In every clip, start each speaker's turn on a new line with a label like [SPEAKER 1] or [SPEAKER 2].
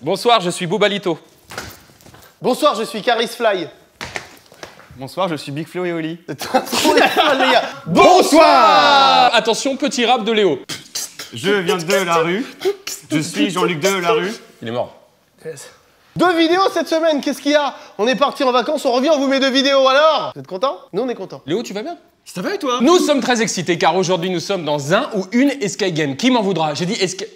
[SPEAKER 1] Bonsoir, je suis Boubalito.
[SPEAKER 2] Bonsoir, je suis Caris Fly.
[SPEAKER 3] Bonsoir, je suis Big Flo et Oli.
[SPEAKER 2] Bonsoir.
[SPEAKER 1] Attention, petit rap de Léo.
[SPEAKER 3] Je viens de la rue. Je suis Jean-Luc de la rue.
[SPEAKER 1] Il est mort.
[SPEAKER 2] Yes. 2 vidéos cette semaine, qu'est-ce qu'il y a? On est parti en vacances, on revient, on vous met 2 vidéos, alors? Vous êtes contents? Nous, on est contents.
[SPEAKER 1] Léo, tu vas bien?
[SPEAKER 3] Ça va et toi?
[SPEAKER 1] Nous sommes très excités car aujourd'hui nous sommes dans un ou une escape game. Qui m'en voudra? J'ai dit escape...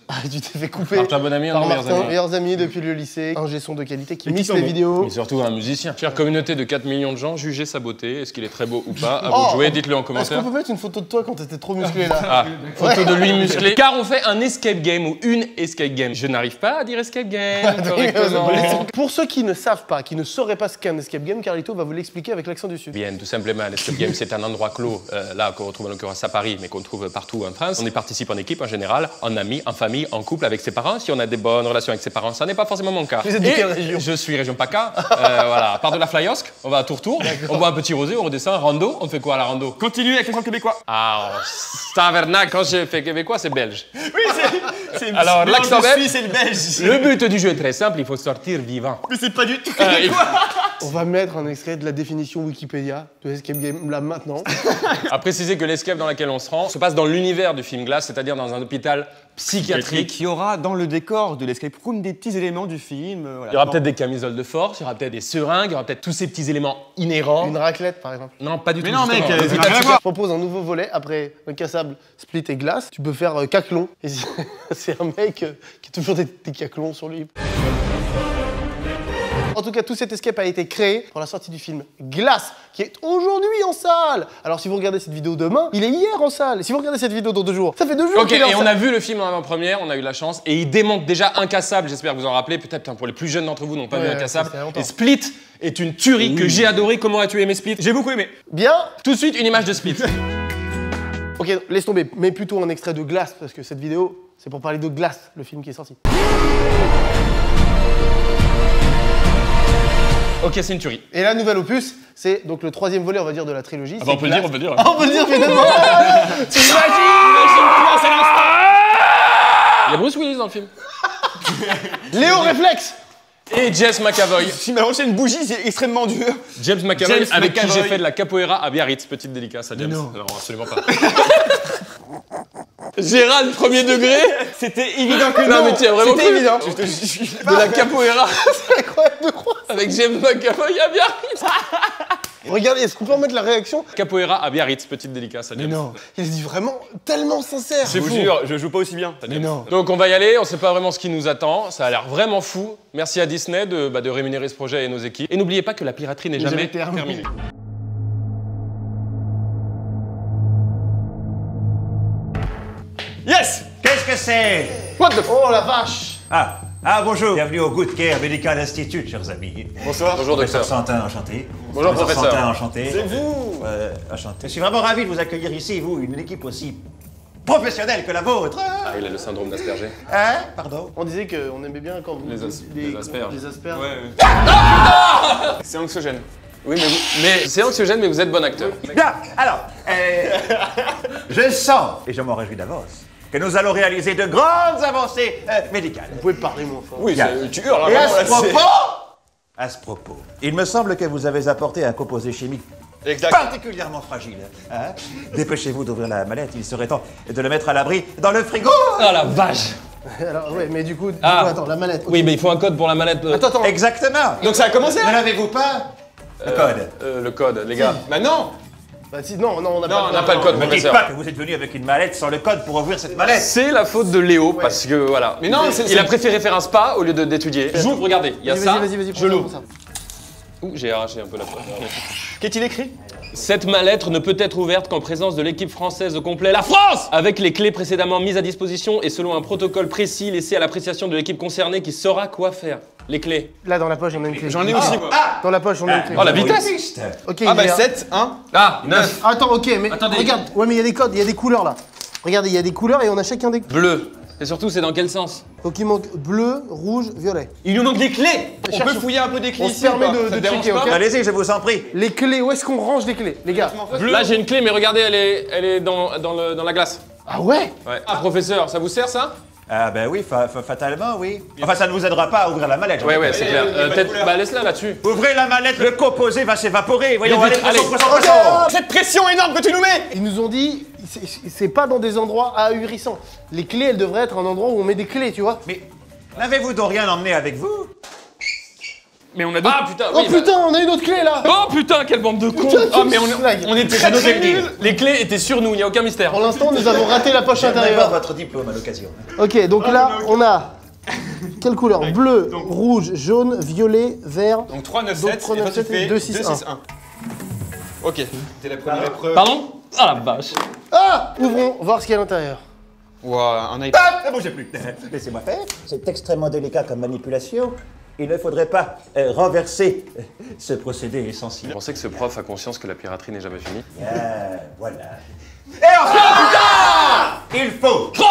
[SPEAKER 2] Ah, tu t'es fait couper
[SPEAKER 1] Martin, bon ami, un de
[SPEAKER 2] par
[SPEAKER 1] nos meilleurs
[SPEAKER 2] Martin,
[SPEAKER 1] amis.
[SPEAKER 2] meilleurs amis depuis le lycée. Un G-son de qualité qui
[SPEAKER 3] Et
[SPEAKER 2] mixe
[SPEAKER 3] qui
[SPEAKER 2] les
[SPEAKER 3] sont
[SPEAKER 2] vidéos.
[SPEAKER 1] Mais surtout un musicien. Chère communauté de 4 millions de gens, jugez sa beauté. Est-ce qu'il est très beau ou pas? À vous de jouer, dites-le en
[SPEAKER 2] Est-ce qu'on
[SPEAKER 1] commentaire.
[SPEAKER 2] peut mettre une photo de toi quand t'étais trop musclé là?
[SPEAKER 1] Ah, photo de lui musclé. Car on fait un escape game ou une escape game. Je n'arrive pas à dire escape game correctement.
[SPEAKER 2] Pour ceux qui ne savent pas, qui ne sauraient pas ce qu'est un escape game, Carlito va vous l'expliquer avec l'accent du Sud.
[SPEAKER 1] Bien, tout simplement, l'escape game, c'est un endroit clos, là, qu'on retrouve en l'occurrence à Paris, mais qu'on trouve partout en France. On y participe en équipe, en général, en amis, en famille, en couple, avec ses parents. Si on a des bonnes relations avec ses parents, ça n'est pas forcément mon cas.
[SPEAKER 2] Vous êtes de quelle région?
[SPEAKER 1] Je suis région PACA. Voilà, part de la Flyosque, on va à Tourtour, on boit un petit rosé, on redescend, rando, on fait quoi à la rando?
[SPEAKER 3] Continue avec l'accent québécois.
[SPEAKER 1] Ah, tavernac, quand j'ai fait québécois, c'est belge.
[SPEAKER 3] Oui, c'est
[SPEAKER 1] Alors, l'accent belge,
[SPEAKER 3] suisse et le belge.
[SPEAKER 1] le but du jeu est très simple, il faut sortir vivant.
[SPEAKER 3] Mais c'est pas du tout
[SPEAKER 1] il-
[SPEAKER 3] québécois.
[SPEAKER 2] On va mettre un extrait de la définition Wikipédia de escape game là maintenant.
[SPEAKER 1] À préciser que l'escape dans laquelle on se rend se passe dans l'univers du film Glace, c'est-à-dire dans un hôpital psychiatrique.
[SPEAKER 3] Il y aura dans le décor de l'escape room des petits éléments du film. Voilà.
[SPEAKER 1] Il y aura peut-être des camisoles de force, il y aura peut-être des seringues, il y aura peut-être tous ces petits éléments inhérents.
[SPEAKER 2] Une raclette par exemple.
[SPEAKER 1] Non, pas du
[SPEAKER 3] Mais
[SPEAKER 1] tout.
[SPEAKER 3] non, mec,
[SPEAKER 1] justement.
[SPEAKER 3] ça n'a rien à voir.
[SPEAKER 2] Je propose un nouveau volet après un cassable, split et glace. Tu peux faire caclon. Et c'est un mec qui a toujours des caclons sur lui. En tout cas, tout cet escape a été créé pour la sortie du film Glace, qui est aujourd'hui en salle. Alors si vous regardez cette vidéo demain, il est hier en salle. Si vous regardez cette vidéo dans 2 jours, ça fait 2 jours
[SPEAKER 1] Ok,
[SPEAKER 2] qu'il est en
[SPEAKER 1] et on
[SPEAKER 2] salle.
[SPEAKER 1] a vu le film en avant-première, on a eu la chance, et il démonte déjà Incassable, j'espère que vous en rappelez, peut-être pour les plus jeunes d'entre vous n'ont pas vu
[SPEAKER 2] Ouais,
[SPEAKER 1] Incassable.
[SPEAKER 2] ça fait longtemps.
[SPEAKER 1] Et Split est une tuerie que j'ai adoré. Comment as-tu aimé Split?
[SPEAKER 3] J'ai beaucoup aimé.
[SPEAKER 2] Bien.
[SPEAKER 1] Tout de suite, une image de Split.
[SPEAKER 2] Ok, laisse tomber. Mais plutôt un extrait de Glace, parce que cette vidéo, c'est pour parler de Glace, le film qui est sorti.
[SPEAKER 1] Ok, c'est une tuerie.
[SPEAKER 2] Et la nouvelle opus, c'est donc le 3e volet, on va dire, de la trilogie. c'est
[SPEAKER 1] On peut le
[SPEAKER 2] Glace.
[SPEAKER 1] dire, on peut le dire.
[SPEAKER 2] On peut le dire finalement. C'est
[SPEAKER 1] Il y a Bruce Willis dans le film.
[SPEAKER 2] Léo Réflexe.
[SPEAKER 1] Et James McAvoy.
[SPEAKER 3] Si m'a lancé une bougie, c'est extrêmement dur.
[SPEAKER 1] James McAvoy,
[SPEAKER 3] James
[SPEAKER 1] avec qui
[SPEAKER 3] McAvoy.
[SPEAKER 1] j'ai fait de la capoeira à Biarritz. Petite dédicace à James.
[SPEAKER 2] non.
[SPEAKER 1] Non, absolument pas. Gérald, premier degré.
[SPEAKER 3] C'était évident que
[SPEAKER 1] Non, mais tu as vraiment
[SPEAKER 3] C'était
[SPEAKER 1] cru.
[SPEAKER 3] évident.
[SPEAKER 1] De la capoeira
[SPEAKER 2] C'est incroyable de croire.
[SPEAKER 1] avec James McAvoy à Biarritz.
[SPEAKER 2] Regardez, est-ce qu'on peut en mettre la réaction?
[SPEAKER 1] Capoeira à Biarritz. Petite dédicace à James.
[SPEAKER 2] Il est dit vraiment tellement sincère.
[SPEAKER 1] C'est
[SPEAKER 3] Je vous
[SPEAKER 1] fou.
[SPEAKER 3] jure, je joue pas aussi bien.
[SPEAKER 2] Mais non.
[SPEAKER 1] Donc on va y aller, on sait pas vraiment ce qui nous attend, ça a l'air vraiment fou. Merci à Disney de rémunérer ce projet et nos équipes. Et n'oubliez pas que la piraterie n'est jamais terminée.
[SPEAKER 3] Yes.
[SPEAKER 4] Qu'est-ce que c'est?
[SPEAKER 1] What the f...
[SPEAKER 2] Oh la vache.
[SPEAKER 4] Bonjour. Bienvenue au Good Care Medical Institute, chers amis.
[SPEAKER 3] Bonsoir.
[SPEAKER 1] Bonjour
[SPEAKER 4] Professeur
[SPEAKER 1] docteur.
[SPEAKER 4] Santin, enchanté.
[SPEAKER 1] Bonjour, professeur.
[SPEAKER 4] Santin, enchanté.
[SPEAKER 3] C'est vous.
[SPEAKER 4] Enchanté. Je suis vraiment ravi de vous accueillir ici, vous, une équipe aussi professionnelle que la vôtre.
[SPEAKER 1] Ah, il a le syndrome d'Asperger.
[SPEAKER 4] Hein? Pardon?
[SPEAKER 2] On disait qu'on aimait bien quand vous...
[SPEAKER 1] Les asperges.
[SPEAKER 2] Les asperges.
[SPEAKER 3] Ouais. C'est anxiogène.
[SPEAKER 1] Oui, mais c'est anxiogène, mais vous êtes bon acteur.
[SPEAKER 4] Bien, alors, je sens, et je m'en réjouis d'avance, que nous allons réaliser de grandes avancées médicales.
[SPEAKER 2] Vous pouvez parler moins fort.
[SPEAKER 1] Oui,
[SPEAKER 4] Bien.
[SPEAKER 1] tu hurles.
[SPEAKER 4] Et
[SPEAKER 1] hein,
[SPEAKER 4] à
[SPEAKER 1] vraiment,
[SPEAKER 4] ce
[SPEAKER 1] là, c'est-
[SPEAKER 4] propos, à ce propos, il me semble que vous avez apporté un composé chimique
[SPEAKER 3] Exact.
[SPEAKER 4] particulièrement fragile. Hein? Dépêchez-vous d'ouvrir la mallette, il serait temps de le mettre à l'abri dans le frigo.
[SPEAKER 1] Oh la vache.
[SPEAKER 2] Alors, ouais, mais du coup, attends, la mallette.
[SPEAKER 1] Oui, mais il faut un code pour la mallette.
[SPEAKER 2] Attends.
[SPEAKER 4] Exactement.
[SPEAKER 3] Donc ça a commencé
[SPEAKER 4] Ne
[SPEAKER 3] là?
[SPEAKER 4] l'avez-vous pas? Le code.
[SPEAKER 1] Le code, les gars.
[SPEAKER 3] Bah non.
[SPEAKER 2] Bah si, non, on n'a
[SPEAKER 1] Non, on n'a
[SPEAKER 2] pas
[SPEAKER 1] pas le code,
[SPEAKER 4] Ne me dites
[SPEAKER 1] professeur.
[SPEAKER 4] pas que vous êtes venu avec une mallette sans le code pour ouvrir cette mallette.
[SPEAKER 1] C'est la faute de Léo, parce que voilà.
[SPEAKER 3] Mais non,
[SPEAKER 1] il a préféré faire un spa au lieu d'étudier. J'ouvre, regardez, il y a ça.
[SPEAKER 2] Vas-y,
[SPEAKER 1] je l'ouvre.
[SPEAKER 2] prends ça.
[SPEAKER 1] Ouh, j'ai arraché un peu la photo.
[SPEAKER 3] Qu'est-il écrit?
[SPEAKER 1] Cette mallette ne peut être ouverte qu'en présence de l'équipe française au complet, la France! Avec les clés précédemment mises à disposition et selon un protocole précis laissé à l'appréciation de l'équipe concernée qui saura quoi faire. Les clés.
[SPEAKER 2] Là, dans la poche, on a une clé.
[SPEAKER 3] J'en ai aussi moi.
[SPEAKER 2] Dans la poche, on a une clé.
[SPEAKER 1] Oh, la vitesse!
[SPEAKER 4] Piste.
[SPEAKER 2] Ok,
[SPEAKER 3] Ah bah
[SPEAKER 2] il y a-
[SPEAKER 3] 7, 1.
[SPEAKER 1] Ah, 9.
[SPEAKER 2] Attends, ok, mais
[SPEAKER 1] Attendez.
[SPEAKER 2] regarde. Ouais, mais il y a des codes, il y a des couleurs là. Regardez, il y a des couleurs et on a chacun des...
[SPEAKER 1] Bleu. Et surtout, c'est dans quel sens?
[SPEAKER 2] Donc il manque bleu, rouge, violet.
[SPEAKER 3] Il nous manque des clés. On
[SPEAKER 2] Cherche-
[SPEAKER 3] peut fouiller un peu des clés
[SPEAKER 2] On se
[SPEAKER 3] ici
[SPEAKER 2] permet
[SPEAKER 3] ou pas?
[SPEAKER 2] de
[SPEAKER 3] Ça te dérange
[SPEAKER 2] checker,
[SPEAKER 3] pas
[SPEAKER 2] ok?
[SPEAKER 4] Allez-y, je vous en prie.
[SPEAKER 2] Les clés, où est-ce qu'on range les clés, les gars?
[SPEAKER 3] Bleu.
[SPEAKER 1] Là, j'ai une clé, mais regardez, elle est dans la glace.
[SPEAKER 2] Ah ouais?
[SPEAKER 1] Ouais. Ah, professeur, ça vous sert ça?
[SPEAKER 4] Ah ben oui, fatalement, oui. Enfin, ça ne vous aidera pas à ouvrir la mallette.
[SPEAKER 1] Ouais, c'est clair. Bah, laisse-la là-dessus.
[SPEAKER 4] Ouvrez la mallette, le composé va s'évaporer. Voyons, allez,
[SPEAKER 1] allez.
[SPEAKER 3] Cette pression énorme que tu nous mets!
[SPEAKER 2] Ils nous ont dit, c'est pas dans des endroits ahurissants. Les clés, elles devraient être un endroit où on met des clés, tu vois.
[SPEAKER 4] Mais n'avez-vous donc rien emmené avec vous?
[SPEAKER 3] Mais on a d'autres.
[SPEAKER 1] Ah putain,
[SPEAKER 2] Oh putain, on a une autre clé là.
[SPEAKER 1] Oh putain, quelle bande de cons.
[SPEAKER 2] Putain,
[SPEAKER 1] Ah, mais
[SPEAKER 2] on
[SPEAKER 3] On est très très nuls!
[SPEAKER 1] Les clés étaient sur nous, il n'y a aucun mystère.
[SPEAKER 2] Pour l'instant, nous avons raté la poche
[SPEAKER 4] J'aimerais
[SPEAKER 2] intérieure.
[SPEAKER 4] voir votre diplôme à l'occasion.
[SPEAKER 2] Ok, donc là, on a quelle couleur? Bleu, rouge, jaune, violet, vert.
[SPEAKER 3] Donc 3, 9,
[SPEAKER 2] Donc,
[SPEAKER 3] 7,
[SPEAKER 2] 3,
[SPEAKER 3] et toi
[SPEAKER 2] 9,
[SPEAKER 3] tu
[SPEAKER 2] 7,
[SPEAKER 3] fais
[SPEAKER 2] 2, 6,
[SPEAKER 3] 1. Ok. C'était la première épreuve.
[SPEAKER 1] Pardon? Ah la vache.
[SPEAKER 2] Ah, ouvrons, voir ce qu'il y a à l'intérieur.
[SPEAKER 3] Ouah, un iPad.
[SPEAKER 4] Ne bougez plus. Laissez-moi faire. C'est extrêmement délicat comme manipulation. Il ne faudrait pas renverser ce procédé essentiel.
[SPEAKER 1] Vous pensez que ce prof a conscience que la piraterie n'est jamais finie?
[SPEAKER 4] Voilà. Et enfin, putain!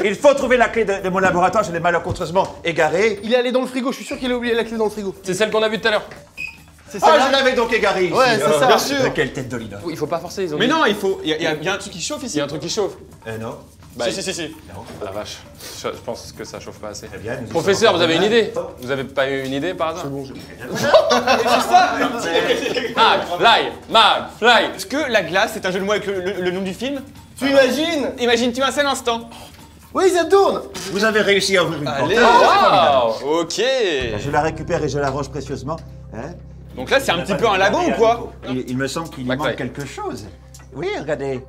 [SPEAKER 4] Il faut trouver la clé de mon laboratoire, je l'ai malencontreusement égarée.
[SPEAKER 2] Il est allé dans le frigo, je suis sûr qu'il a oublié la clé dans le frigo.
[SPEAKER 1] C'est celle qu'on a vue tout à l'heure.
[SPEAKER 2] C'est
[SPEAKER 4] Ah,
[SPEAKER 2] celle-là.
[SPEAKER 4] je l'avais donc égarée ici.
[SPEAKER 2] Ouais, c'est ça.
[SPEAKER 3] Bien sûr.
[SPEAKER 4] Quelle tête d'Olina.
[SPEAKER 1] Il faut pas forcer, ils ont
[SPEAKER 3] Mais
[SPEAKER 1] dit.
[SPEAKER 3] non, il faut. Il y a un truc qui chauffe
[SPEAKER 1] Il
[SPEAKER 3] ici.
[SPEAKER 1] y a un truc qui chauffe.
[SPEAKER 4] Non.
[SPEAKER 1] Bah,
[SPEAKER 3] Si.
[SPEAKER 1] Ah la vache. Je pense que ça chauffe pas assez.
[SPEAKER 4] Très bien. nous y
[SPEAKER 1] Professeur,
[SPEAKER 4] sommes
[SPEAKER 1] vous avez une
[SPEAKER 4] encore
[SPEAKER 1] idée? Vous avez pas eu une idée par hasard? McFly!
[SPEAKER 3] Est-ce que la glace c'est un jeu de mots avec le nom du film?
[SPEAKER 2] Tu imagines?
[SPEAKER 3] Imagine-tu un seul instant.
[SPEAKER 2] Oui, ça tourne.
[SPEAKER 4] Vous avez réussi à ouvrir une
[SPEAKER 3] Allez.
[SPEAKER 4] porte.
[SPEAKER 1] Wow!
[SPEAKER 3] Ok.
[SPEAKER 4] Je la récupère et je la range précieusement. Hein?
[SPEAKER 3] Donc là c'est un petit peu un lagon ou quoi?
[SPEAKER 4] Il me semble qu'il y
[SPEAKER 1] McFly.
[SPEAKER 4] manque quelque chose. Oui, regardez.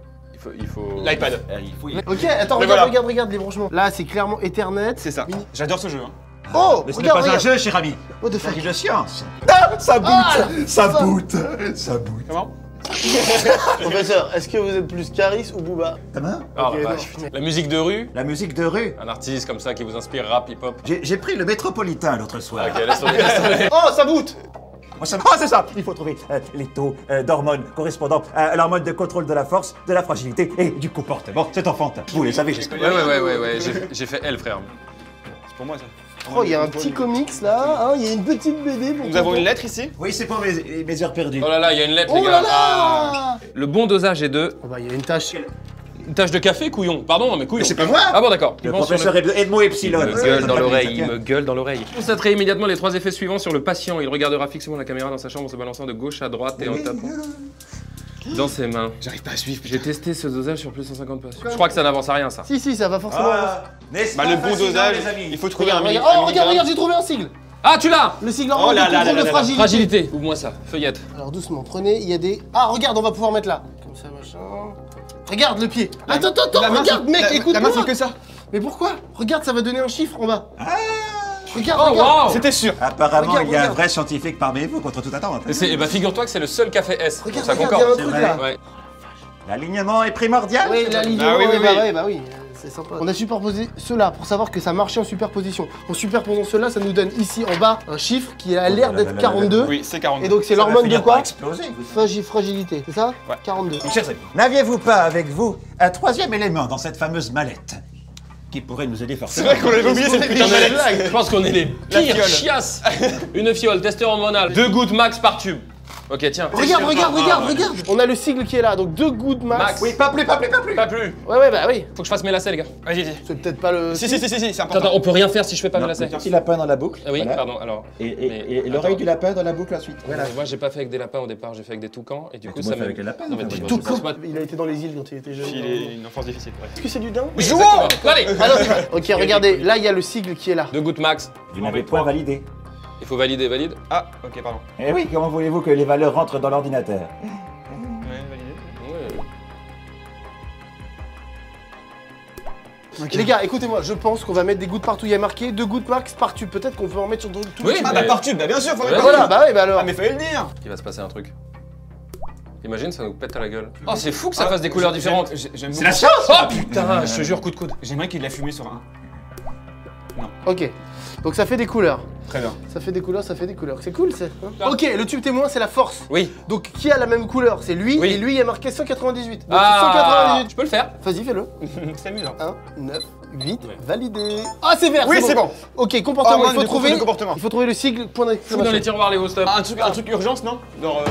[SPEAKER 1] Il faut...
[SPEAKER 3] L'iPad.
[SPEAKER 4] Il faut
[SPEAKER 2] Ok, attends,
[SPEAKER 3] Mais
[SPEAKER 2] regarde,
[SPEAKER 3] voilà.
[SPEAKER 2] regarde les branchements. Là, c'est clairement Ethernet.
[SPEAKER 3] C'est ça.
[SPEAKER 2] Mini-
[SPEAKER 3] J'adore ce jeu. Hein.
[SPEAKER 2] Oh,
[SPEAKER 4] Mais ce n'est
[SPEAKER 2] regarde,
[SPEAKER 4] pas un
[SPEAKER 2] regarde.
[SPEAKER 4] jeu, cher ami.
[SPEAKER 2] What the
[SPEAKER 4] Il
[SPEAKER 2] fuck?
[SPEAKER 4] s'agit de science.
[SPEAKER 3] Ça
[SPEAKER 2] boot,
[SPEAKER 3] ça
[SPEAKER 2] boot.
[SPEAKER 4] Ça bout.
[SPEAKER 3] Comment?
[SPEAKER 2] Professeur, est-ce que vous êtes plus Caris ou Booba?
[SPEAKER 4] Comment?
[SPEAKER 1] Ah,
[SPEAKER 2] Ok,
[SPEAKER 1] la vache.
[SPEAKER 2] non.
[SPEAKER 1] La musique de rue,
[SPEAKER 4] La musique de rue.
[SPEAKER 1] un artiste comme ça qui vous inspire rap, hip-hop.
[SPEAKER 4] J'ai pris le métropolitain l'autre soir.
[SPEAKER 1] Ok, laisse tomber, laisse tomber.
[SPEAKER 2] Oh, ça boot.
[SPEAKER 4] Ah, c'est ça. Il faut trouver les taux d'hormones correspondant à l'hormone de contrôle de la force, de la fragilité et du comportement. C'est enfantin. Vous les savez, j'espère.
[SPEAKER 1] Ouais, j'ai fait L, frère.
[SPEAKER 3] C'est pour moi ça.
[SPEAKER 2] Oh, il y a un petit comics là, hein, il y a une petite BD. pour
[SPEAKER 3] Nous avons
[SPEAKER 2] tonton.
[SPEAKER 3] une lettre ici.
[SPEAKER 4] Oui, c'est pour mes heures perdues.
[SPEAKER 1] Oh là là, il y a une lettre,
[SPEAKER 2] Oh
[SPEAKER 1] les gars.
[SPEAKER 2] là là.
[SPEAKER 1] Ah. Le bon dosage est de...
[SPEAKER 2] Oh bah, il y a une tache.
[SPEAKER 1] Une tache de café, couillon. Pardon, mais couillon.
[SPEAKER 4] C'est pas moi.
[SPEAKER 1] Ah bon, d'accord.
[SPEAKER 4] Le
[SPEAKER 1] Il pense sur
[SPEAKER 4] professeur Edmond Epsilon.
[SPEAKER 1] Il me gueule dans l'oreille, il me gueule dans l'oreille. Constatez immédiatement les 3 effets suivants sur le patient. Il regardera fixement la caméra dans sa chambre en se balançant de gauche à droite et en tapant dans ses mains.
[SPEAKER 3] J'arrive pas à suivre.
[SPEAKER 1] J'ai testé ce dosage sur plus de 150 patients. Je crois que ça n'avance à rien, ça.
[SPEAKER 2] Si, ça va forcément.
[SPEAKER 4] Ah, n'est-ce
[SPEAKER 3] Bah
[SPEAKER 4] pas
[SPEAKER 3] le bon
[SPEAKER 4] fascinant,
[SPEAKER 3] dosage,
[SPEAKER 4] les amis.
[SPEAKER 3] il faut trouver
[SPEAKER 2] Regarde,
[SPEAKER 3] un
[SPEAKER 2] regarde,
[SPEAKER 3] un
[SPEAKER 2] oh, regarde,
[SPEAKER 3] milligramme.
[SPEAKER 2] j'ai trouvé un sigle.
[SPEAKER 1] Ah, tu l'as!
[SPEAKER 2] Le sigle
[SPEAKER 3] Oh
[SPEAKER 2] hormone
[SPEAKER 3] là
[SPEAKER 2] de
[SPEAKER 3] là
[SPEAKER 2] contrôle
[SPEAKER 3] là
[SPEAKER 2] de
[SPEAKER 3] là.
[SPEAKER 2] fragilité.
[SPEAKER 1] Fragilité, ouvre-moi ça. Feuillette.
[SPEAKER 2] Alors doucement, prenez, il y a des... Ah, regarde, on va pouvoir mettre là. Comme ça, machin... Regarde le pied. Attends,
[SPEAKER 3] La main,
[SPEAKER 2] regarde,
[SPEAKER 3] c'est-
[SPEAKER 2] mec,
[SPEAKER 3] la
[SPEAKER 2] écoute-moi.
[SPEAKER 3] main c'est que ça.
[SPEAKER 2] Mais pourquoi? Regarde, ça va donner un chiffre en bas. Regarde,
[SPEAKER 1] Oh,
[SPEAKER 2] regarde.
[SPEAKER 1] wow!
[SPEAKER 3] C'était sûr.
[SPEAKER 4] Apparemment,
[SPEAKER 2] Regarde,
[SPEAKER 4] il y a un
[SPEAKER 2] regarde.
[SPEAKER 4] vrai scientifique parmi vous, contre toute attente.
[SPEAKER 1] Et bah figure-toi que c'est le seul café S.
[SPEAKER 2] Regarde,
[SPEAKER 1] ça
[SPEAKER 2] regarde, il y a un
[SPEAKER 1] concorde.
[SPEAKER 2] truc
[SPEAKER 4] C'est
[SPEAKER 2] là.
[SPEAKER 1] Ouais.
[SPEAKER 4] L'alignement est primordial.
[SPEAKER 2] Oui, l'alignement,
[SPEAKER 3] oui, oui, oui.
[SPEAKER 2] bah oui, c'est sympa. On a superposé ceux-là pour savoir que ça marchait en superposition. En superposant ceux-là, ça nous donne ici en bas un chiffre qui a l'air d'être 42.
[SPEAKER 3] Oui, c'est 42.
[SPEAKER 2] Et donc c'est
[SPEAKER 4] Ça va
[SPEAKER 2] l'hormone de
[SPEAKER 4] finir par
[SPEAKER 2] quoi?
[SPEAKER 4] exploser.
[SPEAKER 2] Fragilité, c'est ça?
[SPEAKER 3] Ouais.
[SPEAKER 2] 42.
[SPEAKER 4] Donc, chers amis, n'aviez-vous pas avec vous un troisième élément dans cette fameuse mallette qui pourrait nous aider
[SPEAKER 3] C'est
[SPEAKER 4] forcément?
[SPEAKER 3] vrai qu'on l'avait oublié cette putain de mallette.
[SPEAKER 1] Je pense qu'on est les
[SPEAKER 3] La
[SPEAKER 1] pires
[SPEAKER 3] fiole.
[SPEAKER 1] chiasses. Une fiole, testeur hormonal, 2 gouttes max par tube. Ok, tiens.
[SPEAKER 2] Regarde. On a le sigle qui est là, donc 2 gouttes max.
[SPEAKER 1] Max.
[SPEAKER 4] Oui, pas plus.
[SPEAKER 1] Pas plus.
[SPEAKER 2] Ouais, bah oui.
[SPEAKER 1] Faut que je fasse mes lacets, les gars.
[SPEAKER 3] Vas-y, dis.
[SPEAKER 2] C'est peut-être pas le...
[SPEAKER 3] Si, c'est
[SPEAKER 1] Attends,
[SPEAKER 3] important.
[SPEAKER 1] on peut rien faire si je fais pas mes lacets.
[SPEAKER 4] Petit lapin dans la boucle.
[SPEAKER 1] Ah oui,
[SPEAKER 4] voilà.
[SPEAKER 1] pardon, alors.
[SPEAKER 4] Et
[SPEAKER 1] Mais-
[SPEAKER 4] l'oreille
[SPEAKER 1] attends.
[SPEAKER 4] du lapin dans la boucle ensuite. Voilà.
[SPEAKER 1] Moi, j'ai pas fait avec des lapins au départ, j'ai fait avec des toucans. Et du coup,
[SPEAKER 4] tout le
[SPEAKER 1] ça
[SPEAKER 4] monde fait
[SPEAKER 1] me.
[SPEAKER 4] avec les lapins,
[SPEAKER 1] Non, mais
[SPEAKER 4] enfin,
[SPEAKER 1] dis-moi,
[SPEAKER 2] Tout
[SPEAKER 1] je pense pas-
[SPEAKER 2] Il a été dans les îles quand il était jeune.
[SPEAKER 3] Il est une enfance difficile. Ouais.
[SPEAKER 2] Est-ce que c'est du daim?
[SPEAKER 1] Exactement. Allez.
[SPEAKER 2] Alors, ok, regardez, là il y a le sigle qui est là.
[SPEAKER 1] 2 gouttes max.
[SPEAKER 4] Vous n'avez point validé.
[SPEAKER 1] Il faut valider, valide.
[SPEAKER 3] Ah, ok, pardon.
[SPEAKER 4] Eh oui, comment voulez-vous que les valeurs rentrent dans l'ordinateur?
[SPEAKER 3] Ouais, validé.
[SPEAKER 1] Ouais.
[SPEAKER 2] Les gars, écoutez-moi, je pense qu'on va mettre des gouttes partout. Il y a marqué 2 gouttes max par tube. Peut-être qu'on peut en mettre sur tout
[SPEAKER 1] Oui,
[SPEAKER 2] le tube.
[SPEAKER 3] Ah bah par tube, bah bien sûr, faut
[SPEAKER 1] Ouais,
[SPEAKER 3] mettre
[SPEAKER 2] Voilà,
[SPEAKER 3] par tube.
[SPEAKER 2] bah oui, bah alors.
[SPEAKER 3] Ah mais fallait le dire.
[SPEAKER 1] Il va se passer un truc. Imagine, ça nous pète à la gueule. Oh, c'est fou que ça fasse des couleurs différentes.
[SPEAKER 3] J'aime
[SPEAKER 4] C'est la
[SPEAKER 3] beaucoup.
[SPEAKER 4] science!
[SPEAKER 1] Oh putain, je te jure, coup de coude.
[SPEAKER 3] J'aimerais qu'il ait fumé sur un.
[SPEAKER 2] Ok, donc ça fait des couleurs.
[SPEAKER 3] Très bien.
[SPEAKER 2] Ça fait des couleurs, ça fait des couleurs. C'est cool, c'est. hein. Ok, le tube témoin, c'est la force.
[SPEAKER 1] Oui.
[SPEAKER 2] Donc qui a la même couleur? C'est lui,
[SPEAKER 1] Oui.
[SPEAKER 2] et lui il a marqué 198. Donc
[SPEAKER 1] Ah,
[SPEAKER 2] 198.
[SPEAKER 1] je peux le faire.
[SPEAKER 2] Vas-y, fais-le.
[SPEAKER 3] C'est amusant.
[SPEAKER 2] 1, 9, 8,
[SPEAKER 1] Ouais.
[SPEAKER 2] validé. Ah, c'est vert.
[SPEAKER 3] Oui, c'est bon.
[SPEAKER 2] Ok, comportement,
[SPEAKER 3] Hormone
[SPEAKER 2] il faut
[SPEAKER 3] de
[SPEAKER 2] trouver.
[SPEAKER 3] contrôle de comportement.
[SPEAKER 2] Il faut trouver le sigle, point
[SPEAKER 1] Fous dans les
[SPEAKER 2] d'exclamation.
[SPEAKER 1] tiroirs, Léo, stop.
[SPEAKER 3] Un truc urgence, non? Genre.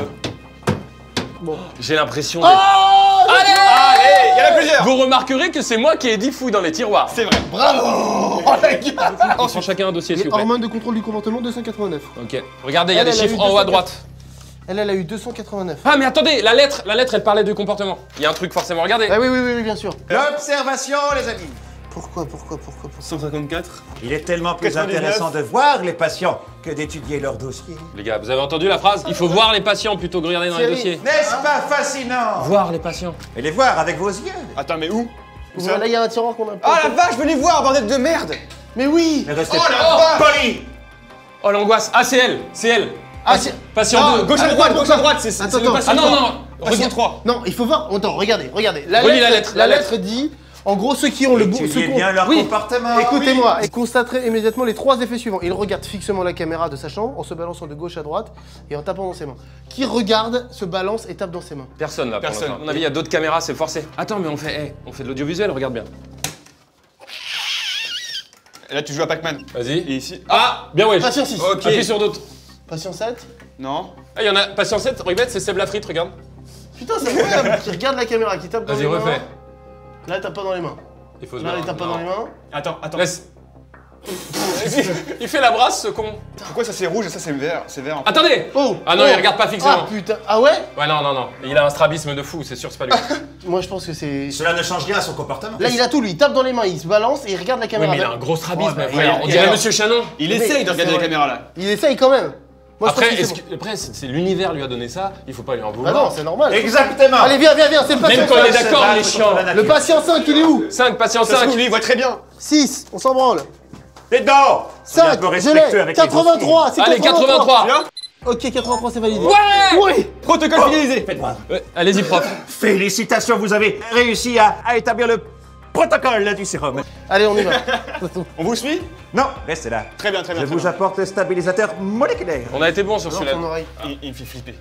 [SPEAKER 2] Bon.
[SPEAKER 1] J'ai l'impression
[SPEAKER 2] Oh
[SPEAKER 1] Allez
[SPEAKER 5] Allez, il y en a plusieurs.
[SPEAKER 1] Vous remarquerez que c'est moi qui ai dit fou dans les tiroirs.
[SPEAKER 5] C'est vrai.
[SPEAKER 2] Bravo. Oh la gueule.
[SPEAKER 1] On prend chacun un dossier, s'il
[SPEAKER 2] Les
[SPEAKER 1] vous plaît.
[SPEAKER 2] hormones de contrôle du comportement, 289.
[SPEAKER 1] Ok. Regardez, il y a
[SPEAKER 2] Elle,
[SPEAKER 1] des
[SPEAKER 2] elle a
[SPEAKER 1] chiffres
[SPEAKER 2] eu
[SPEAKER 1] en haut à
[SPEAKER 2] 204.
[SPEAKER 1] droite.
[SPEAKER 2] Elle a eu 289.
[SPEAKER 1] Ah, mais attendez, la lettre, elle parlait du comportement. Il y a un truc forcément, regardez.
[SPEAKER 2] Ah oui, bien sûr.
[SPEAKER 4] L'observation, les amis.
[SPEAKER 2] Pourquoi
[SPEAKER 5] 154.
[SPEAKER 4] Il est tellement plus
[SPEAKER 5] 99.
[SPEAKER 4] intéressant de voir les patients que d'étudier leur dossier.
[SPEAKER 1] Les gars, vous avez entendu la phrase? Il faut voir les patients plutôt que regarder dans les
[SPEAKER 2] Thierry.
[SPEAKER 1] dossiers.
[SPEAKER 4] N'est-ce pas fascinant?
[SPEAKER 1] Voir les patients.
[SPEAKER 4] Et les voir avec vos yeux.
[SPEAKER 5] Attends, mais où?
[SPEAKER 2] Là, il y a un tiroir qu'on a
[SPEAKER 5] Oh la vache, venez voir, bordel de merde.
[SPEAKER 2] Mais oui.
[SPEAKER 4] Ne restez
[SPEAKER 5] Oh la
[SPEAKER 4] pas
[SPEAKER 5] vache.
[SPEAKER 4] poli.
[SPEAKER 1] Oh, l'angoisse. Ah, c'est elle. C'est elle.
[SPEAKER 2] Ah, c'est...
[SPEAKER 1] Patient
[SPEAKER 2] Ah,
[SPEAKER 1] 2.
[SPEAKER 5] Gauche à droite, c'est
[SPEAKER 2] Attends,
[SPEAKER 5] le
[SPEAKER 2] attends.
[SPEAKER 5] patient
[SPEAKER 1] Ah non,
[SPEAKER 5] 3.
[SPEAKER 1] non.
[SPEAKER 5] Patient
[SPEAKER 1] Regarde.
[SPEAKER 5] 3.
[SPEAKER 2] Non, il faut voir. Attends, regardez.
[SPEAKER 1] Relis la lettre,
[SPEAKER 2] La
[SPEAKER 1] la
[SPEAKER 2] lettre dit, en gros, ceux qui ont le
[SPEAKER 4] Étudiez bien leur
[SPEAKER 2] Oui.
[SPEAKER 4] comportement.
[SPEAKER 2] Écoutez-moi, et constaterez immédiatement les 3 effets suivants. Il regarde fixement la caméra de sa chambre en se balançant de gauche à droite et en tapant dans ses mains. Qui regarde, se balance et tape dans ses mains.
[SPEAKER 1] Personne là. pour
[SPEAKER 5] Personne.
[SPEAKER 1] l'instant. À mon avis, il y a d'autres caméras, c'est forcé. Attends, mais on fait de l'audiovisuel, regarde bien.
[SPEAKER 5] Et là, tu joues à Pac-Man.
[SPEAKER 1] Vas-y.
[SPEAKER 5] Et ici.
[SPEAKER 1] Ah, bien ouais.
[SPEAKER 2] Patient 6.
[SPEAKER 5] Ok.
[SPEAKER 1] Appuie sur d'autres.
[SPEAKER 2] Patient 7.
[SPEAKER 5] Non.
[SPEAKER 1] Ah, il y en a. Patient 7, regarde, c'est Seb Lafrite, regarde.
[SPEAKER 2] Putain, c'est incroyable. Qui regarde la caméra, qui tape dans
[SPEAKER 1] Vas-y,
[SPEAKER 2] les mains.
[SPEAKER 1] refais.
[SPEAKER 2] Là, il tape pas dans les mains.
[SPEAKER 1] Il faut se
[SPEAKER 2] Là, il
[SPEAKER 1] barrer.
[SPEAKER 2] tape pas
[SPEAKER 1] Non.
[SPEAKER 2] dans les mains.
[SPEAKER 5] Attends.
[SPEAKER 1] Laisse. Il fait la brasse, ce con.
[SPEAKER 5] Pourquoi ça c'est rouge et ça c'est vert? C'est vert en fait.
[SPEAKER 1] Attendez.
[SPEAKER 2] Oh.
[SPEAKER 1] Ah non, il regarde pas fixement.
[SPEAKER 2] Ah putain. Ah ouais.
[SPEAKER 1] Ouais, non. Il a un strabisme de fou, c'est sûr, c'est pas lui.
[SPEAKER 2] Moi, je pense que c'est...
[SPEAKER 4] Cela ne change rien à son comportement.
[SPEAKER 2] Là, il a tout, lui. Il tape dans les mains, il se balance et il regarde la
[SPEAKER 1] Oui,
[SPEAKER 2] caméra.
[SPEAKER 1] mais il a un gros strabisme,
[SPEAKER 2] Oh, bah,
[SPEAKER 1] frère. On
[SPEAKER 2] et
[SPEAKER 1] dirait
[SPEAKER 2] alors
[SPEAKER 1] Monsieur Chanon.
[SPEAKER 5] Il
[SPEAKER 2] Mais
[SPEAKER 5] essaye de
[SPEAKER 2] c'est
[SPEAKER 5] regarder la
[SPEAKER 2] vrai.
[SPEAKER 5] caméra là.
[SPEAKER 2] Il essaye quand même. Moi, je
[SPEAKER 1] Après,
[SPEAKER 2] pense que
[SPEAKER 1] est-ce
[SPEAKER 2] c'est
[SPEAKER 1] que après, c'est l'univers lui a donné ça, il faut pas lui en
[SPEAKER 2] bon.
[SPEAKER 1] vouloir.
[SPEAKER 2] Bah non, c'est normal.
[SPEAKER 4] Exactement.
[SPEAKER 2] Allez, viens, c'est le patient
[SPEAKER 1] Même quand il est
[SPEAKER 2] 5.
[SPEAKER 1] d'accord, il est chiant.
[SPEAKER 2] Le patient 5, il est où?
[SPEAKER 1] 5, patient
[SPEAKER 5] Ça se
[SPEAKER 1] 5.
[SPEAKER 5] trouve, lui, il voit très bien.
[SPEAKER 2] 6, on s'en branle.
[SPEAKER 4] Et non.
[SPEAKER 2] 5, je l'ai. 83, c'est
[SPEAKER 1] Allez, 83.
[SPEAKER 5] Bien.
[SPEAKER 2] Ok, 83, c'est validé.
[SPEAKER 1] Ouais.
[SPEAKER 2] Oui.
[SPEAKER 5] Protocole finalisé.
[SPEAKER 4] Faites-moi.
[SPEAKER 1] Ouais, allez-y, prof.
[SPEAKER 4] Félicitations, vous avez réussi à établir le protocole du sérum.
[SPEAKER 2] Allez, on y va.
[SPEAKER 5] On vous suit?
[SPEAKER 4] Non, restez là.
[SPEAKER 5] Très bien, très bien.
[SPEAKER 4] Je
[SPEAKER 5] très
[SPEAKER 4] vous
[SPEAKER 5] bien.
[SPEAKER 4] apporte le stabilisateur moléculaire.
[SPEAKER 1] On a été bon sur
[SPEAKER 2] Dans
[SPEAKER 1] celui-là.
[SPEAKER 2] ton oreille.
[SPEAKER 5] Il me fait flipper.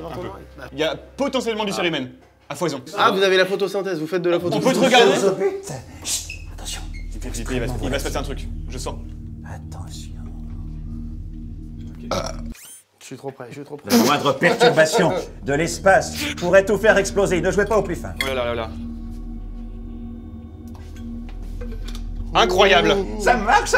[SPEAKER 2] Dans ton oreille.
[SPEAKER 5] Il y a potentiellement du cérumen. À foison.
[SPEAKER 2] Ah, vous avez la photosynthèse, vous faites de la
[SPEAKER 5] On peut te
[SPEAKER 2] photosynthèse.
[SPEAKER 5] regarder?
[SPEAKER 4] Chut, attention.
[SPEAKER 5] Il me fait flipper, il va se passer un truc. Je sens.
[SPEAKER 4] Attention.
[SPEAKER 2] Je suis trop près.
[SPEAKER 4] La moindre perturbation de l'espace pourrait tout faire exploser. Ne jouez pas au plus fin.
[SPEAKER 5] Oh là là. Incroyable.
[SPEAKER 4] Ça marche.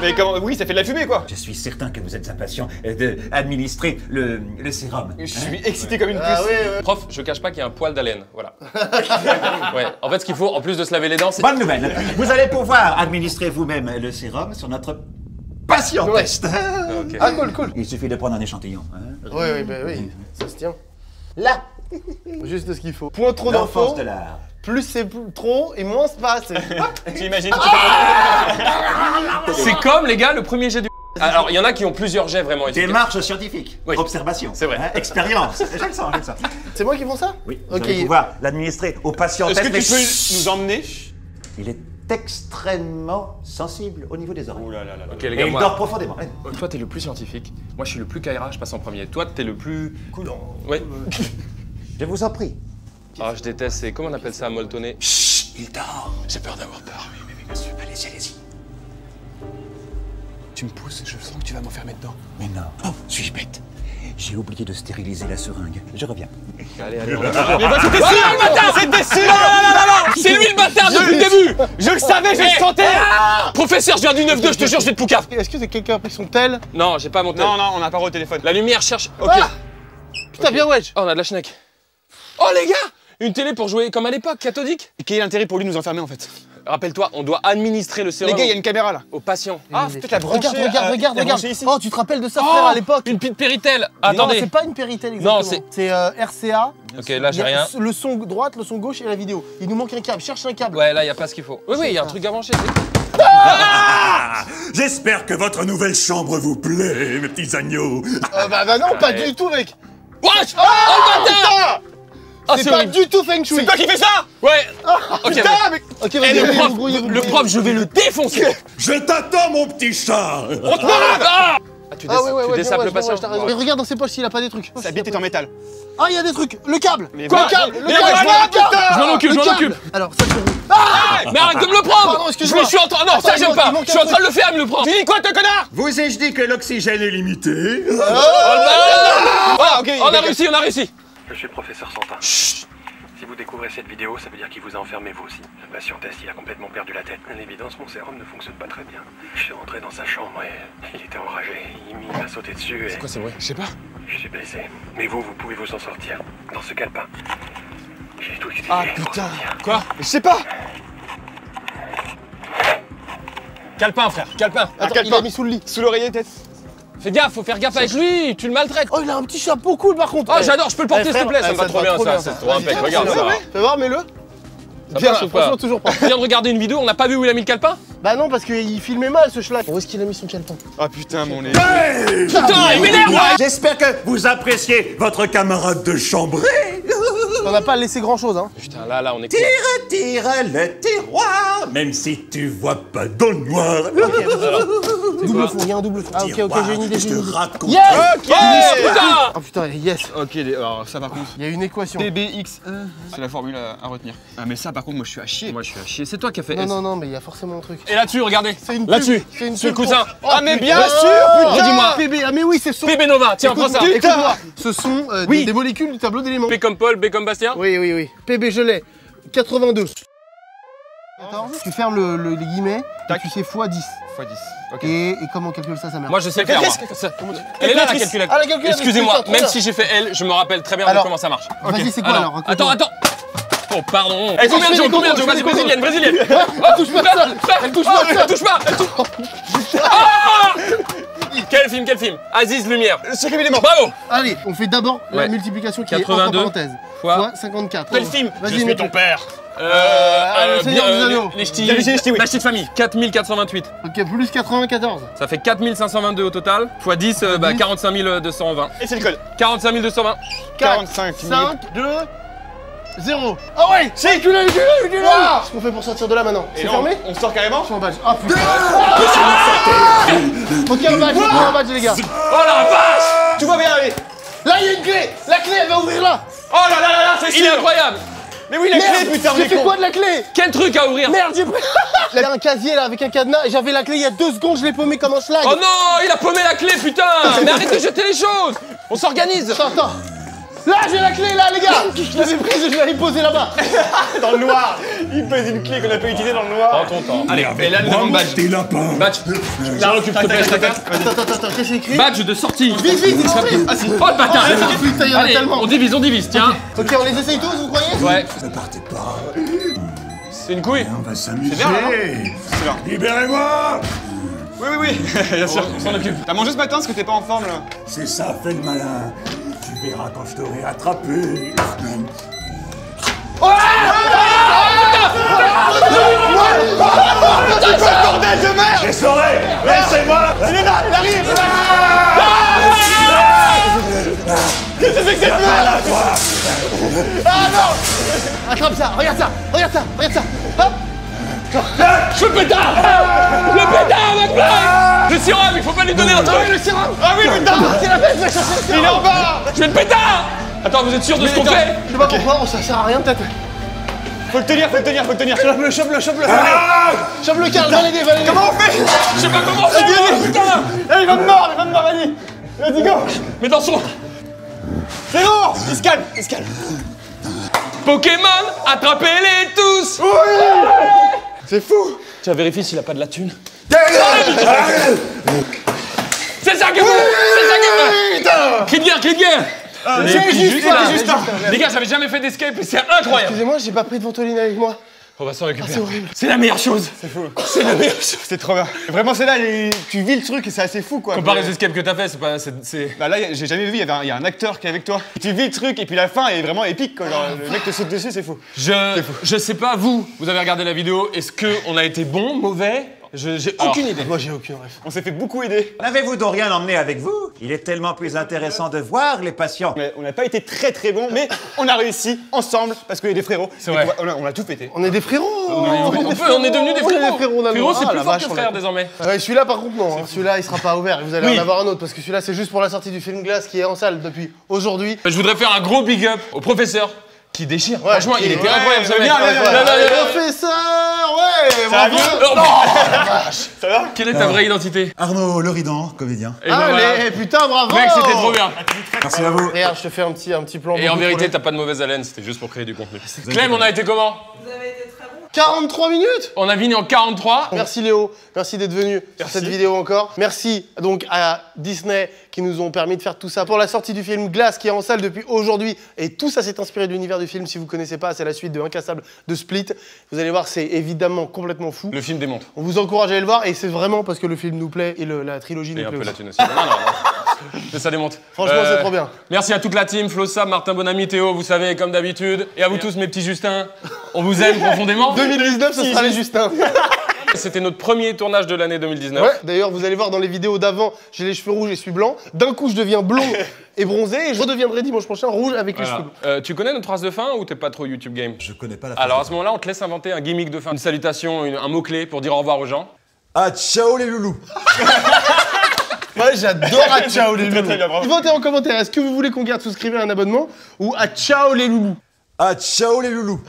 [SPEAKER 5] Mais comment? Oui, ça fait de la fumée quoi.
[SPEAKER 4] Je suis certain que vous êtes impatient d'administrer le sérum.
[SPEAKER 5] Je suis excité comme une puce.
[SPEAKER 2] Ah oui.
[SPEAKER 1] Prof, je cache pas qu'il y a un poil d'haleine, voilà. Ouais, en fait, ce qu'il faut, en plus de se laver les dents, c'est...
[SPEAKER 4] Bonne nouvelle. Vous allez pouvoir administrer vous-même le sérum sur notre patient
[SPEAKER 2] Ouais.
[SPEAKER 4] test.
[SPEAKER 1] Ok.
[SPEAKER 2] Ah, cool.
[SPEAKER 4] Il suffit de prendre un échantillon. Hein.
[SPEAKER 2] Oui, ça se tient. Là. Juste ce qu'il faut. Point trop
[SPEAKER 4] L'enfance
[SPEAKER 2] d'infos,
[SPEAKER 4] de l'art.
[SPEAKER 2] plus c'est trop et moins c'est pas assez.
[SPEAKER 5] Tu imagines?
[SPEAKER 1] C'est comme, les gars, le premier jet du... Alors, il y en a qui ont plusieurs jets vraiment efficaces.
[SPEAKER 4] Démarche scientifique.
[SPEAKER 1] Oui.
[SPEAKER 4] Observation.
[SPEAKER 1] C'est vrai.
[SPEAKER 4] Hein, expérience. Je le sens.
[SPEAKER 2] C'est moi qui font ça?
[SPEAKER 4] Oui, vous
[SPEAKER 2] Ok.
[SPEAKER 4] allez pouvoir l'administrer au patient
[SPEAKER 5] Est-ce que
[SPEAKER 4] test.
[SPEAKER 5] tu
[SPEAKER 4] mais
[SPEAKER 5] peux nous emmener?
[SPEAKER 4] il est extrêmement sensible au niveau des oreilles.
[SPEAKER 5] Oh là là là.
[SPEAKER 1] Ok, les
[SPEAKER 4] Et
[SPEAKER 1] gars,
[SPEAKER 4] il
[SPEAKER 1] moi...
[SPEAKER 4] dort profondément.
[SPEAKER 1] Toi, t'es le plus scientifique. Moi, je suis le plus Kaira, je passe en premier. Toi, t'es le plus... Ouais.
[SPEAKER 4] Je vous en prie.
[SPEAKER 1] Ah, je déteste, c'est... Comment on appelle ça, molletonner?
[SPEAKER 4] Chut, il dort.
[SPEAKER 1] J'ai peur d'avoir peur.
[SPEAKER 4] Oui, bien sûr. Allez-y.
[SPEAKER 5] Tu me pousses, je sens que tu vas m'enfermer dedans.
[SPEAKER 4] Mais non. Oh, suis-je bête? J'ai oublié de stériliser la seringue. Je reviens.
[SPEAKER 1] Allez, on va...
[SPEAKER 5] Mais bah, c'était sûr, le bâtard! C'était sûr!
[SPEAKER 1] C'est lui le bâtard depuis le début!
[SPEAKER 5] Je le savais, je le sentais!
[SPEAKER 1] Professeur, je viens du 9-2, je te jure, je vais te poucave!
[SPEAKER 2] Est-ce que c'est quelqu'un a pris son tel?
[SPEAKER 1] Non, j'ai pas mon tel.
[SPEAKER 5] Non, on n'a pas au téléphone.
[SPEAKER 1] La lumière cherche... Ok.
[SPEAKER 2] Ah Putain, bien wedge.
[SPEAKER 1] Oh, on a de la schneck. Oh, les gars! Une télé pour jouer comme à l'époque, cathodique.
[SPEAKER 5] Quel est l'intérêt pour lui de nous enfermer en fait?
[SPEAKER 1] Rappelle-toi, on doit administrer le sérum
[SPEAKER 5] Les gars, il y a une caméra là.
[SPEAKER 1] aux patients.
[SPEAKER 5] Ah, faut peut-être la brancher.
[SPEAKER 2] Regarde.
[SPEAKER 5] la brancher ici.
[SPEAKER 2] Oh, tu te rappelles de ça, frère, à l'époque?
[SPEAKER 1] Une petite péritelle.
[SPEAKER 2] Non,
[SPEAKER 1] Attendez.
[SPEAKER 2] c'est pas une Péritel exactement.
[SPEAKER 1] Non, c'est-
[SPEAKER 2] C'est RCA.
[SPEAKER 1] Ok, là, j'ai
[SPEAKER 2] Il y a
[SPEAKER 1] rien.
[SPEAKER 2] Le son droite, le son gauche et la vidéo. Il nous manque un câble. Cherche un câble.
[SPEAKER 1] Ouais, là, y a pas ce qu'il faut. Oui, il y a un truc à brancher.
[SPEAKER 6] J'espère que votre nouvelle chambre vous plaît, mes petits agneaux.
[SPEAKER 2] Bah non, pas du tout, mec.
[SPEAKER 1] Wesh! Oh, le bâtard! Ah,
[SPEAKER 2] C'est pas
[SPEAKER 1] horrible.
[SPEAKER 2] du tout Feng Shui.
[SPEAKER 5] C'est toi qui fais ça?
[SPEAKER 1] Ouais! Ok,
[SPEAKER 5] Putain, mais.
[SPEAKER 2] Ok,
[SPEAKER 1] Eh,
[SPEAKER 2] vas-y,
[SPEAKER 1] le
[SPEAKER 2] brouillez-vous,
[SPEAKER 1] prof,
[SPEAKER 2] brouillez-vous,
[SPEAKER 1] le
[SPEAKER 2] brouillez-vous.
[SPEAKER 1] prof, je vais le défoncer!
[SPEAKER 6] Je t'attends, mon petit chat.
[SPEAKER 1] Ah, tu
[SPEAKER 2] Ah ouais,
[SPEAKER 1] tu désapes le
[SPEAKER 2] bien
[SPEAKER 1] patient.
[SPEAKER 2] ouais, t'as raison. Mais regarde dans ses poches s'il a pas des trucs.
[SPEAKER 5] Sa bite est en métal.
[SPEAKER 2] Ah, il y a des trucs. Le câble.
[SPEAKER 5] Mais
[SPEAKER 2] Le
[SPEAKER 5] voilà.
[SPEAKER 2] câble. Le
[SPEAKER 5] Mais
[SPEAKER 2] câble.
[SPEAKER 5] voilà,
[SPEAKER 2] Le câble.
[SPEAKER 5] putain.
[SPEAKER 1] Je m'en occupe,
[SPEAKER 2] Le
[SPEAKER 1] je m'en
[SPEAKER 2] câble.
[SPEAKER 1] occupe!
[SPEAKER 2] Alors, ça c'est vous.
[SPEAKER 1] Mais arrête de me le prendre!
[SPEAKER 2] Pardon, excuse-moi.
[SPEAKER 1] Je suis en train. Non,
[SPEAKER 2] Attends,
[SPEAKER 1] ça
[SPEAKER 2] il
[SPEAKER 1] j'aime
[SPEAKER 2] manque-
[SPEAKER 1] pas!
[SPEAKER 2] il manque
[SPEAKER 1] Je suis
[SPEAKER 2] un
[SPEAKER 1] en train de le faire, il me le prend!
[SPEAKER 5] Tu dis quoi, toi, connard?
[SPEAKER 6] Vous ai-je dit que l'oxygène est limité?
[SPEAKER 5] Ah, ok.
[SPEAKER 1] On a réussi, on a réussi!
[SPEAKER 7] Je suis le professeur Santin. Chut. Si vous découvrez cette vidéo, ça veut dire qu'il vous a enfermé vous aussi. Le patient test, il a complètement perdu la tête. À l'évidence, mon sérum ne fonctionne pas très bien. Je suis rentré dans sa chambre et il était enragé. Il m'a sauté dessus et...
[SPEAKER 1] C'est quoi, c'est vrai? Je sais pas.
[SPEAKER 7] Je suis blessé. Mais vous pouvez vous en sortir. Dans ce calepin. J'ai tout utilisé.
[SPEAKER 5] Ah
[SPEAKER 7] pour
[SPEAKER 5] putain.
[SPEAKER 7] sortir.
[SPEAKER 1] Quoi?
[SPEAKER 5] Je sais pas.
[SPEAKER 1] Calepin, frère, calepin.
[SPEAKER 2] Attends,
[SPEAKER 5] calepin.
[SPEAKER 2] il l'a mis sous le lit.
[SPEAKER 5] Sous l'oreiller peut-être.
[SPEAKER 1] Fais gaffe, faut faire gaffe avec lui, tu le maltraites.
[SPEAKER 2] Oh, il a un petit chapeau cool par contre.
[SPEAKER 1] Oh, j'adore, je peux le porter s'il te plaît, ça me va
[SPEAKER 2] te
[SPEAKER 1] trop bien ça, c'est trop impec, regarde ça.
[SPEAKER 2] Fais voir, mets-le.
[SPEAKER 1] Ça
[SPEAKER 2] Bien,
[SPEAKER 1] passe ou pas?
[SPEAKER 2] franchement, toujours pas.
[SPEAKER 1] On vient de regarder une vidéo, on n'a pas vu où il a mis le calepin?
[SPEAKER 2] Bah non, parce qu'il filmait mal ce schlag. Où est-ce qu'il a mis son calepin?
[SPEAKER 5] Ah putain mon nez.
[SPEAKER 1] Putain, il m'énerve!
[SPEAKER 4] J'espère que vous appréciez votre camarade de chambrée.
[SPEAKER 2] On n'a pas laissé grand chose, hein.
[SPEAKER 1] Putain, là, on est...
[SPEAKER 4] Tire le tiroir, même si tu vois pas dans le noir.
[SPEAKER 2] Double fond, il y a un double fond. Ah, ok, j'ai une idée, j'ai
[SPEAKER 6] Je
[SPEAKER 2] une
[SPEAKER 6] te
[SPEAKER 2] idée.
[SPEAKER 6] raconte.
[SPEAKER 2] Yes!
[SPEAKER 1] Putain!
[SPEAKER 2] Oh putain, yes.
[SPEAKER 5] Ok, alors ça par contre.
[SPEAKER 2] Il y a une équation.
[SPEAKER 5] TBX, c'est la formule à retenir. Ah mais ça par contre moi je suis à chier.
[SPEAKER 1] Moi je suis à chier, c'est toi qui as fait
[SPEAKER 2] Non,
[SPEAKER 1] S.
[SPEAKER 2] non, non, mais il y a forcément un truc.
[SPEAKER 1] Et là-dessus, regardez.
[SPEAKER 2] C'est une
[SPEAKER 1] Là-dessus,
[SPEAKER 2] pub. C'est une
[SPEAKER 1] c'est le
[SPEAKER 2] pub
[SPEAKER 1] cousin.
[SPEAKER 2] pour-
[SPEAKER 5] Ah mais bien
[SPEAKER 2] putain.
[SPEAKER 5] sûr, putain.
[SPEAKER 1] Redis-moi.
[SPEAKER 2] PB, ah mais oui, c'est son.
[SPEAKER 1] PB Nova, tiens, prends ça.
[SPEAKER 2] Écoute-moi,
[SPEAKER 5] Putain.
[SPEAKER 2] écoute-moi. Ce sont
[SPEAKER 1] Oui.
[SPEAKER 2] des molécules du tableau d'éléments.
[SPEAKER 1] P comme Paul, B comme Bastien.
[SPEAKER 2] Oui, oui, oui. PB, je l'ai. 82. Attends, tu fermes les guillemets et
[SPEAKER 5] Tac.
[SPEAKER 2] tu fais x10.
[SPEAKER 5] x10. Ok.
[SPEAKER 2] Et comment on calcule ça, ça merde.
[SPEAKER 1] Moi je sais le faire.
[SPEAKER 5] Calculatrice.
[SPEAKER 1] Moi. Ça- Elle est là la calculatrice.
[SPEAKER 2] Ah, la calculatrice,
[SPEAKER 1] Excusez-moi,
[SPEAKER 2] putain, trop
[SPEAKER 1] même
[SPEAKER 2] bien.
[SPEAKER 1] si j'ai fait L, je me rappelle très bien de
[SPEAKER 2] Alors,
[SPEAKER 1] comment ça marche.
[SPEAKER 2] Vas-y, c'est quoi alors raconte-moi.
[SPEAKER 1] Attends. Oh pardon.
[SPEAKER 2] je
[SPEAKER 1] Combien
[SPEAKER 2] fais
[SPEAKER 1] de jours?
[SPEAKER 2] les
[SPEAKER 1] Combien de jours?
[SPEAKER 2] contrôles,
[SPEAKER 1] Vas-y,
[SPEAKER 2] je fais les
[SPEAKER 1] brésilienne.
[SPEAKER 2] Elle touche pas seule. Elle touche pas
[SPEAKER 1] Elle
[SPEAKER 2] seule.
[SPEAKER 1] touche pas. Ah Quel film? Aziz Lumière.
[SPEAKER 5] Cinquième élément.
[SPEAKER 1] Bravo.
[SPEAKER 2] Allez, on fait d'abord la
[SPEAKER 1] Ouais.
[SPEAKER 2] multiplication qui est
[SPEAKER 1] 82
[SPEAKER 2] entre parenthèses.
[SPEAKER 1] fois
[SPEAKER 2] 54.
[SPEAKER 1] Quel film?
[SPEAKER 2] Vas-y, mets-le.
[SPEAKER 1] père.
[SPEAKER 2] Le Seigneur des Anneaux.
[SPEAKER 1] Les ch'tis.
[SPEAKER 5] Les ch'tis, oui.
[SPEAKER 1] La ch'ti de famille. 4428.
[SPEAKER 2] Ok, plus 94.
[SPEAKER 1] Ça fait 4522 au total. X 10, 45 220.
[SPEAKER 5] Et c'est le code.
[SPEAKER 1] 45 220.
[SPEAKER 5] 45 000.
[SPEAKER 2] 5, 2, 0. Ah ouais, c'est tu l'as eu. Qu'est-ce qu'on fait pour sortir de là maintenant? C'est fermé?
[SPEAKER 5] On sort carrément.
[SPEAKER 2] Je suis en badge. Ah putain. Ok, un badge, un badge les gars.
[SPEAKER 1] Oh la vache!
[SPEAKER 5] Tout va bien aller.
[SPEAKER 2] Là, il y a une clé. La clé, elle va ouvrir là.
[SPEAKER 5] Oh là là là là, c'est
[SPEAKER 1] Il est
[SPEAKER 5] sûr.
[SPEAKER 1] incroyable!
[SPEAKER 5] Mais oui la clé putain
[SPEAKER 2] J'ai
[SPEAKER 5] mais
[SPEAKER 2] fait
[SPEAKER 5] con.
[SPEAKER 2] quoi de la clé?
[SPEAKER 1] Quel truc à ouvrir!
[SPEAKER 2] Merde, j'ai pris. Il y a un casier là avec un cadenas et j'avais la clé il y a 2 secondes, je l'ai paumé comme un schlag.
[SPEAKER 1] Oh non! Il a paumé la clé, putain! Mais arrête de jeter les choses! On s'organise!
[SPEAKER 2] Attends. Là, j'ai la clé là, les gars. Je l'avais prise et je l'avais posée là-bas.
[SPEAKER 5] Dans le noir. Il pèse une clé qu'on a pas utilisée dans le noir.
[SPEAKER 1] Prends ton temps. Allez, et là, nous avons
[SPEAKER 6] Moi,
[SPEAKER 1] badge.
[SPEAKER 6] tes lapins.
[SPEAKER 1] Badge. La recule, s'il te plaît, je préfère.
[SPEAKER 2] Attends, qu'est-ce que c'est écrit?
[SPEAKER 1] Badge de sortie.
[SPEAKER 2] Vite, vite,
[SPEAKER 1] Oh le bâtard!
[SPEAKER 2] putain, il y en a
[SPEAKER 1] Allez,
[SPEAKER 2] tellement.
[SPEAKER 1] on divise, tiens.
[SPEAKER 2] Ok, on les essaye tous, vous croyez?
[SPEAKER 1] Ouais,
[SPEAKER 6] Ne partez pas.
[SPEAKER 1] c'est une couille.
[SPEAKER 6] On va s'amuser.
[SPEAKER 5] bien, là,
[SPEAKER 6] Libérez-moi.
[SPEAKER 5] Oui. Bien sûr.
[SPEAKER 1] On s'en occupe.
[SPEAKER 5] T'as mangé ce matin parce que t'es pas en forme là.
[SPEAKER 6] C'est ça, fais le malin. Tu verras quand je t'aurai attrapé.
[SPEAKER 5] Bordel de merde.
[SPEAKER 6] Je saurai. Laissez-moi.
[SPEAKER 5] Il est là, il arrive. Qu'est-ce que c'est que cette merde?
[SPEAKER 2] Attrape ça, regarde ça. Hop.
[SPEAKER 1] Le pétard, McFly! Le sérum, il faut pas lui donner un truc!
[SPEAKER 2] Le sérum.
[SPEAKER 5] Ah oui putain.
[SPEAKER 2] C'est la bête, va chercher le sérum.
[SPEAKER 5] Il est en bas.
[SPEAKER 1] Je vais le pétard! Attends, vous êtes sûr de ce qu'on
[SPEAKER 5] attends.
[SPEAKER 1] fait?
[SPEAKER 2] Je sais pas pourquoi, ça sert à rien peut-être.
[SPEAKER 5] Faut le tenir. Chope-le.
[SPEAKER 2] Chope le Karl, va l'aider.
[SPEAKER 5] Comment on fait?
[SPEAKER 1] Je sais pas comment faire! Putain!
[SPEAKER 5] Eh, il va me mordre, vas-y. Vas-y go.
[SPEAKER 1] Mais dans son...
[SPEAKER 5] C'est bon. Il se calme.
[SPEAKER 1] Pokémon, attrapez-les tous!
[SPEAKER 5] C'est fou.
[SPEAKER 1] Tiens, vérifie s'il a pas de la thune. C'est ça que vous! Cri de guerre!
[SPEAKER 5] C'est juste là.
[SPEAKER 1] Les gars, j'avais jamais fait d'escape et c'est incroyable!
[SPEAKER 2] Excusez-moi, j'ai pas pris de ventoline avec moi.
[SPEAKER 1] On va s'en occuper.
[SPEAKER 2] C'est horrible.
[SPEAKER 1] C'est la meilleure chose! C'est la meilleure chose!
[SPEAKER 5] C'est trop bien. Vraiment c'est là, tu vis le truc et c'est assez fou quoi.
[SPEAKER 1] Comparé aux escapes que t'as fait, c'est pas... c'est...
[SPEAKER 5] Bah là, j'ai jamais vu, il y a un acteur qui est avec toi. Tu vis le truc et puis la fin est vraiment épique quoi. Genre, le mec te saute dessus, c'est fou.
[SPEAKER 1] Je sais pas, vous avez regardé la vidéo, est-ce qu'on a été bon, mauvais? J'ai aucune idée.
[SPEAKER 2] Moi, j'ai aucune ref.
[SPEAKER 5] On s'est fait beaucoup aider.
[SPEAKER 4] N'avez-vous donc rien emmené avec vous? Il est tellement plus intéressant de voir les patients.
[SPEAKER 5] On n'a pas été très bons, mais on a réussi ensemble parce qu'on est des frérots.
[SPEAKER 1] C'est vrai.
[SPEAKER 5] Et on a tout pété.
[SPEAKER 2] On est des frérots.
[SPEAKER 1] On est devenus des
[SPEAKER 2] On est
[SPEAKER 1] frérots.
[SPEAKER 2] des frérots, on a le
[SPEAKER 1] Frérot,
[SPEAKER 2] droit.
[SPEAKER 1] c'est
[SPEAKER 2] Ah,
[SPEAKER 1] plus
[SPEAKER 2] la
[SPEAKER 1] fort
[SPEAKER 2] vache,
[SPEAKER 1] que
[SPEAKER 2] on
[SPEAKER 1] frère
[SPEAKER 2] a-
[SPEAKER 1] désormais.
[SPEAKER 2] Ouais, celui-là, par contre, non. Hein. Celui-là, il sera pas ouvert. Vous allez
[SPEAKER 1] Oui.
[SPEAKER 2] en avoir un autre parce que celui-là, c'est juste pour la sortie du film Glace qui est en salle depuis aujourd'hui.
[SPEAKER 1] Je voudrais faire un gros big up au professeur qui déchire. Franchement, il était incroyable ce mec.
[SPEAKER 5] viens,
[SPEAKER 2] Professeur, ouais, bravo.
[SPEAKER 1] Ça va? Quelle est ta vraie identité?
[SPEAKER 6] Arnaud Leridan, comédien.
[SPEAKER 1] Et ben voilà.
[SPEAKER 2] Allez, putain, bravo.
[SPEAKER 1] Mec, c'était trop bien.
[SPEAKER 6] Merci à vous.
[SPEAKER 2] Regarde, je te fais un petit plan.
[SPEAKER 1] Et en vérité, t'as pas de mauvaise haleine, c'était juste pour créer du contenu. Clem, on a été comment?
[SPEAKER 2] 43 minutes.
[SPEAKER 1] On a fini en 43.
[SPEAKER 2] Merci Léo, merci d'être venu sur cette vidéo encore. Merci donc à Disney qui nous ont permis de faire tout ça pour la sortie du film Glass qui est en salle depuis aujourd'hui. Et tout ça s'est inspiré de l'univers du film. Si vous connaissez pas, c'est la suite de Incassable de Split. Vous allez voir, c'est évidemment complètement fou.
[SPEAKER 1] Le film démonte.
[SPEAKER 2] On vous encourage à aller le voir et c'est vraiment parce que le film nous plaît et la trilogie
[SPEAKER 1] Et
[SPEAKER 2] nous
[SPEAKER 1] un
[SPEAKER 2] plaît
[SPEAKER 1] peu la
[SPEAKER 2] aussi.
[SPEAKER 1] thune aussi. Non. Mais ça démonte.
[SPEAKER 2] Franchement, c'est trop bien.
[SPEAKER 1] Merci à toute la team, Flo Sab, Martin Bonamy, Théo, vous savez, comme d'habitude. Et à vous tous, mes petits Justins, on vous aime profondément.
[SPEAKER 2] 2019, ce sera les Justins.
[SPEAKER 1] C'était notre premier tournage de l'année 2019.
[SPEAKER 2] Ouais, d'ailleurs, vous allez voir dans les vidéos d'avant, j'ai les cheveux rouges et je suis blanc. D'un coup, je deviens blond et bronzé et je redeviendrai dimanche prochain rouge avec les cheveux bleus.
[SPEAKER 1] Tu connais notre phrase de fin ou t'es pas trop YouTube game?
[SPEAKER 6] Je connais pas la
[SPEAKER 1] Alors à ce moment-là, on te laisse inventer un gimmick de fin. Une salutation, un mot-clé pour dire au revoir aux gens.
[SPEAKER 6] Ah, ciao les loulous.
[SPEAKER 2] Ouais, j'adore à ciao les loulous.
[SPEAKER 5] très bien, bravo.
[SPEAKER 2] Votez en commentaire, est-ce que vous voulez qu'on garde souscrivez à un abonnement ou à ciao les loulous?
[SPEAKER 6] Ah, ciao les loulous.